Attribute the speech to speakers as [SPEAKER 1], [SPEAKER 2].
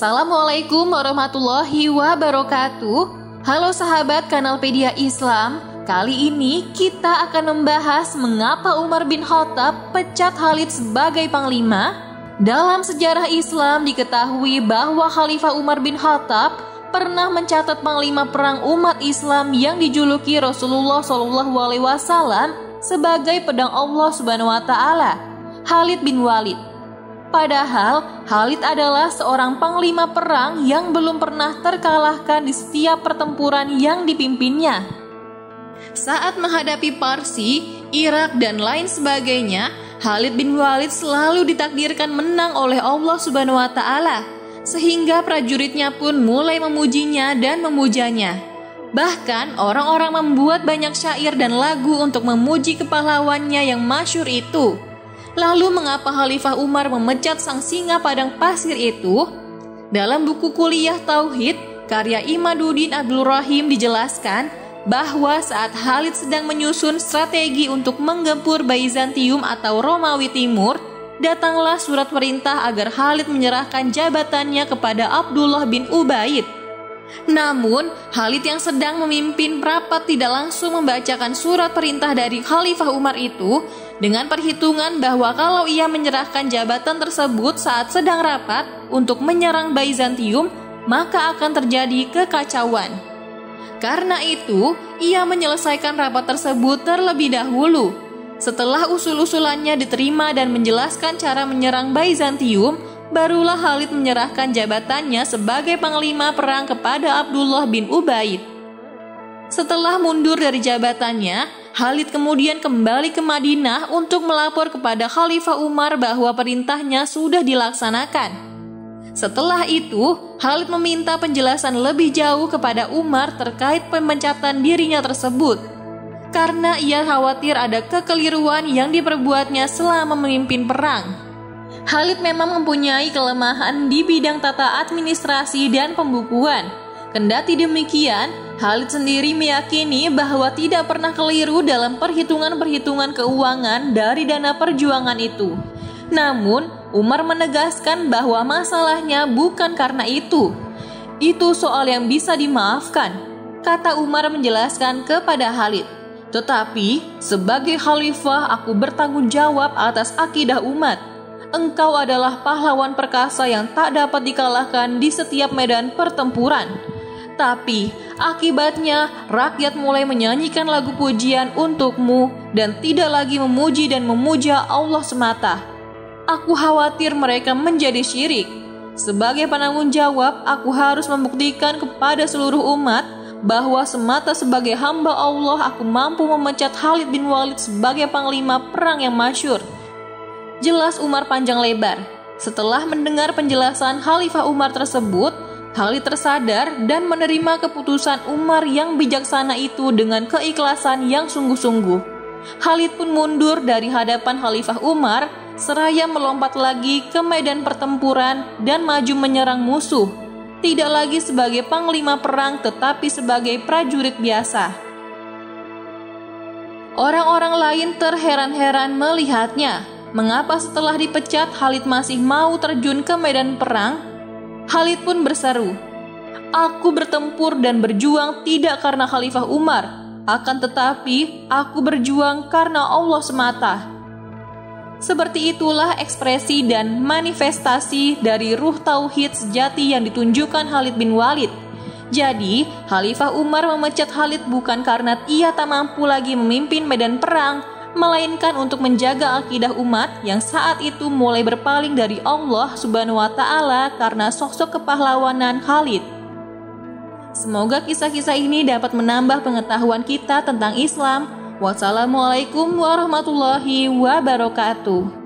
[SPEAKER 1] Assalamualaikum warahmatullahi wabarakatuh. Halo sahabat Kanalpedia Islam. Kali ini kita akan membahas mengapa Umar bin Khattab pecat Khalid sebagai panglima. Dalam sejarah Islam diketahui bahwa Khalifah Umar bin Khattab pernah mencatat panglima perang umat Islam yang dijuluki Rasulullah SAW sebagai pedang Allah Subhanahu wa Ta'ala, Khalid bin Walid. Padahal Khalid adalah seorang panglima perang yang belum pernah terkalahkan di setiap pertempuran yang dipimpinnya. Saat menghadapi Parsi, Irak, dan lain sebagainya, Khalid bin Walid selalu ditakdirkan menang oleh Allah Subhanahu wa Ta'ala, sehingga prajuritnya pun mulai memujinya dan memujanya. Bahkan orang-orang membuat banyak syair dan lagu untuk memuji kepahlawannya yang masyhur itu. Lalu mengapa Khalifah Umar memecat sang singa padang pasir itu? Dalam buku kuliah Tauhid karya Imaduddin Abdul Rahim dijelaskan bahwa saat Khalid sedang menyusun strategi untuk menggempur Byzantium atau Romawi Timur, datanglah surat perintah agar Khalid menyerahkan jabatannya kepada Abdullah bin Ubaid. Namun, Khalid yang sedang memimpin rapat tidak langsung membacakan surat perintah dari Khalifah Umar itu dengan perhitungan bahwa kalau ia menyerahkan jabatan tersebut saat sedang rapat untuk menyerang Byzantium, maka akan terjadi kekacauan. Karena itu, ia menyelesaikan rapat tersebut terlebih dahulu. Setelah usul-usulannya diterima dan menjelaskan cara menyerang Byzantium, barulah Khalid menyerahkan jabatannya sebagai panglima perang kepada Abdullah bin Ubaid. Setelah mundur dari jabatannya, Khalid kemudian kembali ke Madinah untuk melapor kepada Khalifah Umar bahwa perintahnya sudah dilaksanakan. Setelah itu, Khalid meminta penjelasan lebih jauh kepada Umar terkait pemecatan dirinya tersebut, karena ia khawatir ada kekeliruan yang diperbuatnya selama memimpin perang. Khalid memang mempunyai kelemahan di bidang tata administrasi dan pembukuan. Kendati demikian, Khalid sendiri meyakini bahwa tidak pernah keliru dalam perhitungan-perhitungan keuangan dari dana perjuangan itu. Namun, Umar menegaskan bahwa masalahnya bukan karena itu. Itu soal yang bisa dimaafkan, kata Umar menjelaskan kepada Khalid. Tetapi, sebagai khalifah aku bertanggung jawab atas akidah umat. Engkau adalah pahlawan perkasa yang tak dapat dikalahkan di setiap medan pertempuran. Tapi akibatnya rakyat mulai menyanyikan lagu pujian untukmu dan tidak lagi memuji dan memuja Allah semata. Aku khawatir mereka menjadi syirik. Sebagai penanggung jawab, aku harus membuktikan kepada seluruh umat bahwa semata sebagai hamba Allah aku mampu memecat Khalid bin Walid sebagai panglima perang yang masyhur. Jelas Umar panjang lebar. Setelah mendengar penjelasan Khalifah Umar tersebut, Khalid tersadar dan menerima keputusan Umar yang bijaksana itu dengan keikhlasan yang sungguh-sungguh. Khalid pun mundur dari hadapan Khalifah Umar, seraya melompat lagi ke medan pertempuran dan maju menyerang musuh. Tidak lagi sebagai panglima perang tetapi sebagai prajurit biasa. Orang-orang lain terheran-heran melihatnya. Mengapa setelah dipecat Khalid masih mau terjun ke medan perang? Khalid pun berseru, "Aku bertempur dan berjuang tidak karena Khalifah Umar, akan tetapi aku berjuang karena Allah semata." Seperti itulah ekspresi dan manifestasi dari ruh tauhid sejati yang ditunjukkan Khalid bin Walid. Jadi, Khalifah Umar memecat Khalid bukan karena ia tak mampu lagi memimpin medan perang, melainkan untuk menjaga akidah umat yang saat itu mulai berpaling dari Allah Subhanahu wa Ta'ala karena sosok kepahlawanan Khalid. Semoga kisah-kisah ini dapat menambah pengetahuan kita tentang Islam. Wassalamualaikum warahmatullahi wabarakatuh.